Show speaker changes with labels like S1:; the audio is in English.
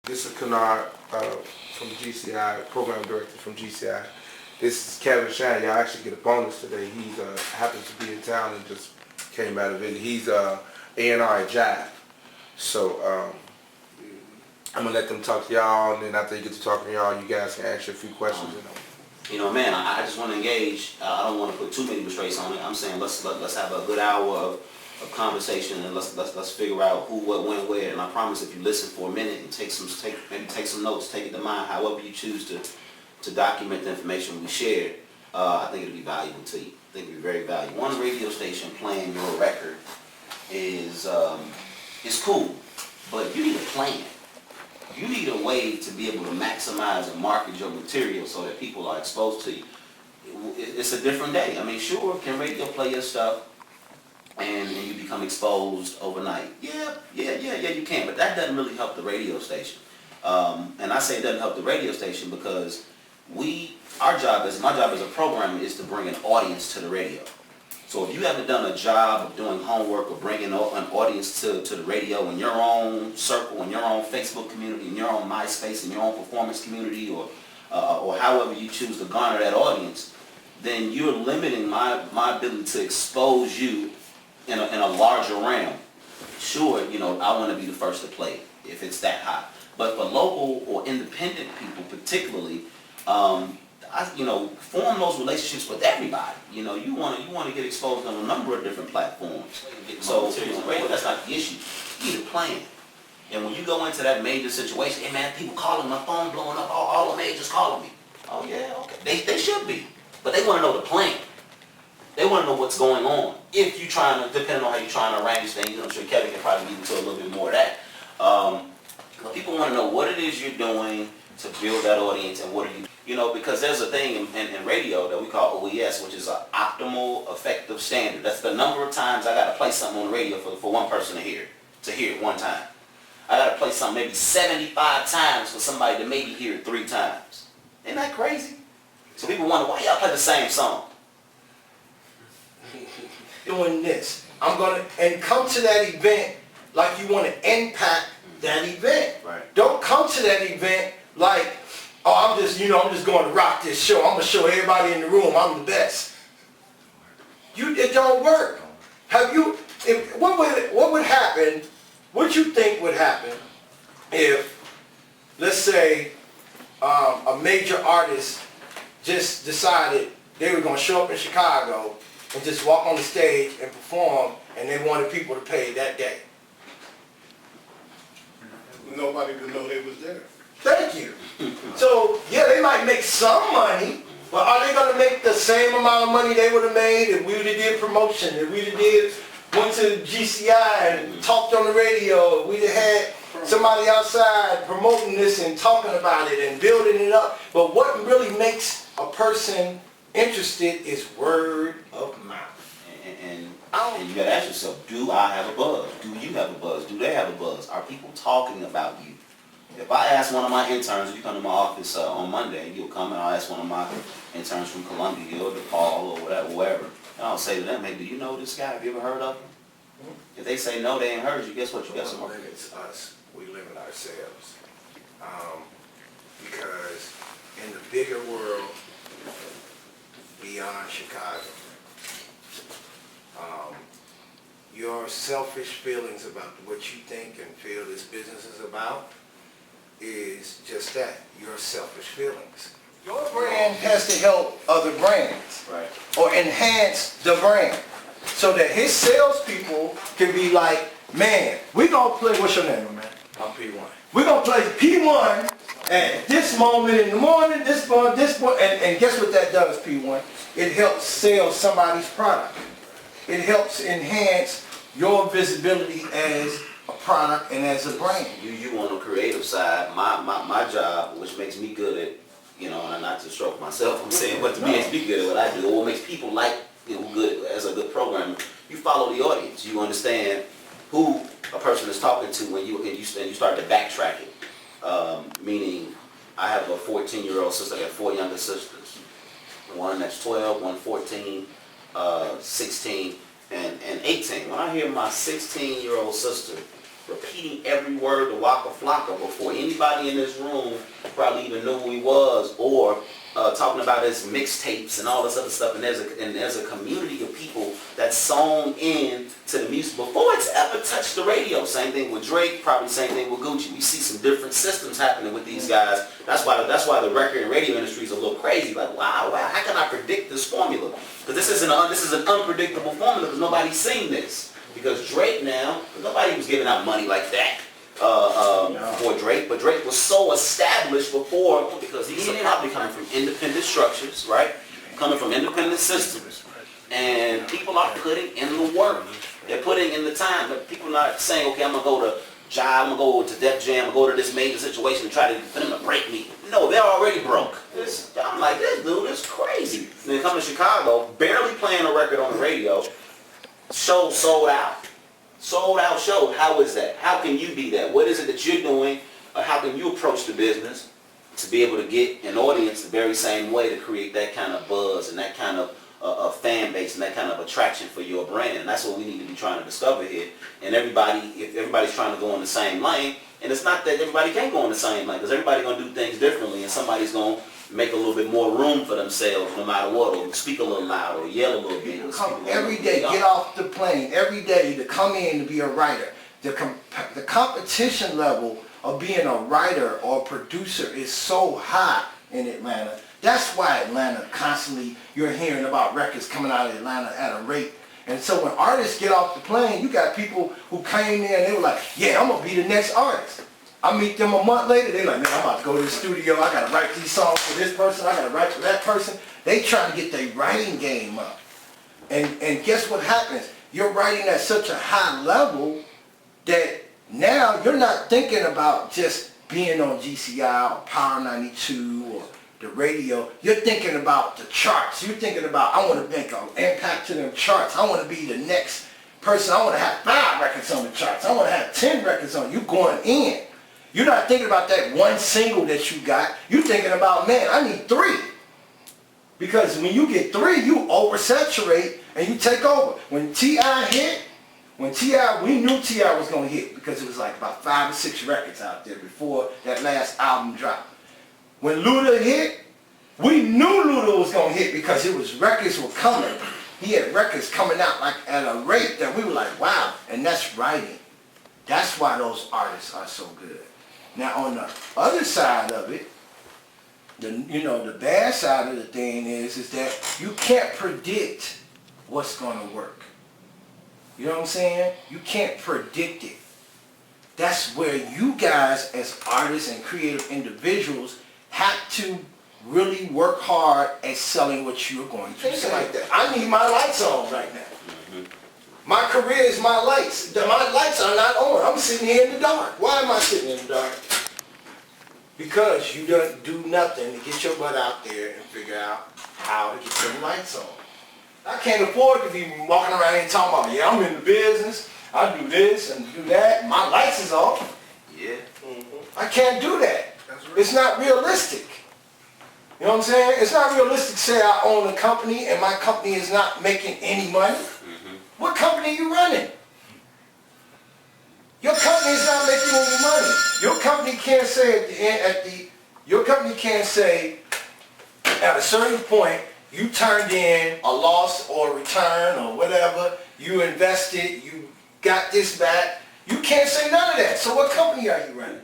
S1: This is Kenard from GCI, Program Director from GCI. This is Kevin Shine. Y'all actually get a bonus today. He happens to be in town and just came out of it. He's A&R at Jive. So I'm going to let them talk to y'all, and then after you get to talking to y'all, you guys can ask you a few questions.
S2: You know, man, I just want to engage. I don't want to put too many restraints on it. I'm saying let's have a good hour of conversation, and let's figure out who, what, when, where. And I promise, if you listen for a minute and take some notes, take it to mind, however you choose to document the information we shared, I think it'll be valuable to you. I think it'll be very valuable. One radio station playing your record is cool, but you need a plan. You need a way to be able to maximize and market your material so that people are exposed to you. It's a different day. I mean, sure, can radio play your stuff and you become exposed overnight? Yeah, you can, but that doesn't really help the radio station. And I say it doesn't help the radio station because my job as a programmer is to bring an audience to the radio. So if you haven't done a job of doing homework or bringing an audience to the radio in your own circle, in your own Facebook community, in your own MySpace, in your own performance community, or however you choose to garner that audience, then you're limiting my ability to expose you in a larger realm. Sure, you know, I want to be the first to play if it's that hot. But for local or independent people particularly, form those relationships with everybody. You know, you want to get exposed on a number of different platforms. So, radio, that's not the issue. You need a plan. And when you go into that major situation, hey man, people calling, my phone blowing up, all the majors calling me. Oh yeah, okay. They should be. But they want to know the plan. They want to know what's going on. If you're trying to, depending on how you're trying to arrange things, I'm sure Kevin can probably get into a little bit more of that. But people want to know what it is you're doing to build that audience and what are you, because there's a thing in radio that we call OES, which is an optimal effective standard. That's the number of times I got to play something on the radio for one person to hear it one time. I got to play something maybe 75 times for somebody to maybe hear it 3 times. Isn't that crazy? So people wonder, why y'all play the same song?
S3: Doing this. I'm going to, and come to that event like you want to impact that event.
S2: Right.
S3: Don't come to that event like, oh, I'm just going to rock this show. I'm going to show everybody in the room I'm the best. It don't work. What would happen, what you think would happen if, let's say, a major artist just decided they were going to show up in Chicago and just walk on the stage and perform, and they wanted people to pay that day?
S4: Nobody could know they was there.
S3: Thank you. So, yeah, they might make some money, but are they going to make the same amount of money they would have made if we would have did promotion, if we went to GCI and talked on the radio, if we'd have had somebody outside promoting this and talking about it and building it up? But what really makes a person interested is word of mouth.
S2: And you got to ask yourself, do I have a buzz? Do you have a buzz? Do they have a buzz? Are people talking about you? If I ask one of my interns, you come to my office on Monday, you'll come and I'll ask one of my interns from Columbia or DePaul or whatever, and I'll say to them, hey, do you know this guy? Have you ever heard of him? If they say no, they ain't heard you, guess what? You got some more.
S5: It's us. We limit ourselves. Because in the bigger world, beyond Chicago, your selfish feelings about what you think and feel this business is about is just that, your selfish feelings.
S3: Your brand has to help other brands,
S2: Right.
S3: or enhance the brand, so that his salespeople can be like, man, we're going to play, what's your name, man?
S5: I'm P1.
S3: We're going to play P1 at this moment in the morning, this one, and guess what that does, P1? It helps sell somebody's product. It helps enhance your visibility as a product and as a brand.
S2: You on the creative side, my job, which makes me good at, and not to stroke myself, I'm saying, but to me, it's be good at what I do, or what makes people like good as a good programmer. You follow the audience. You understand who a person is talking to when you start to backtrack it. Meaning, I have a 14-year-old sister. I got 4 younger sisters. One that's 12, one 14, 16, and 18. When I hear my 16-year-old sister repeating every word to Waka Flocka before anybody in this room probably even knew who he was, or talking about his mixtapes and all this other stuff. And there's a community of people that's sewn in to the music before it's ever touched the radio. Same thing with Drake, probably same thing with Gucci. We see some different systems happening with these guys. That's why the record and radio industry is a little crazy. Like, wow, how can I predict this formula? Because this is an unpredictable formula because nobody's seen this. Because Drake now, nobody was giving out money like that for Drake, but Drake was so established before because he's probably coming from independent structures, right? Coming from independent systems. And people are putting in the work. They're putting in the time. But people not saying, okay, I'm going to go to Jive, I'm going to go to Def Jam, I'm going to go to this major situation and try for them to break me. No, they're already broke. I'm like, this dude is crazy. And then come to Chicago, barely playing a record on the radio, show sold out. Sold out show. How is that? How can you be that? What is it that you're doing? Or how can you approach the business to be able to get an audience the very same way to create that kind of buzz and that kind of fan base and that kind of attraction for your brand? And that's what we need to be trying to discover here. And if everybody's trying to go in the same lane, and it's not that everybody can't go in the same lane, because everybody's going to do things differently, and somebody's going to make a little bit more room for themselves no matter what, or speak a little louder, or yell a little bit.
S3: People come every day, get off the plane, every day to come in to be a writer. The competition level of being a writer or a producer is so high in Atlanta. That's why Atlanta constantly, you're hearing about records coming out of Atlanta at a rate. And so when artists get off the plane, you got people who came there and they were like, yeah, I'm going to be the next artist. I meet them a month later, they're like, man, I'm about to go to the studio, I got to write these songs for this person, I got to write for that person. They trying to get their writing game up. And guess what happens? You're writing at such a high level that now you're not thinking about just being on GCI or Power 92 or the radio. You're thinking about the charts. You're thinking about, I want to make an impact to them charts. I want to be the next person. I want to have 5 records on the charts. I want to have 10 records on. You going in. You're not thinking about that one single that you got. You're thinking about, man, I need 3. Because when you get 3, you oversaturate and you take over. When T.I. hit, we knew T.I. was going to hit because it was like about 5 or 6 records out there before that last album dropped. When Luda hit, we knew Luda was going to hit because records were coming. He had records coming out like at a rate that we were like, wow, and that's writing. That's why those artists are so good. Now on the other side of it, the bad side of the thing is that you can't predict what's going to work. You know what I'm saying? You can't predict it. That's where you guys as artists and creative individuals have to really work hard at selling what you're going to say. Like that. I need my lights on right now. My career is my lights. My lights are not on. I'm sitting here in the dark. Why am I sitting in the dark? Because you don't do nothing to get your butt out there and figure out how to get some lights on. I can't afford to be walking around here talking about, yeah, I'm in the business. I do this and do that. My lights is off.
S2: Yeah.
S3: I can't do that. It's not realistic. You know what I'm saying? It's not realistic to say I own a company and my company is not making any money. What company are you running? Your company is not making any money. Your company can't say your company can't say at a certain point you turned in a loss or a return or whatever, you invested, you got this back. You can't say none of that. So what company are you running?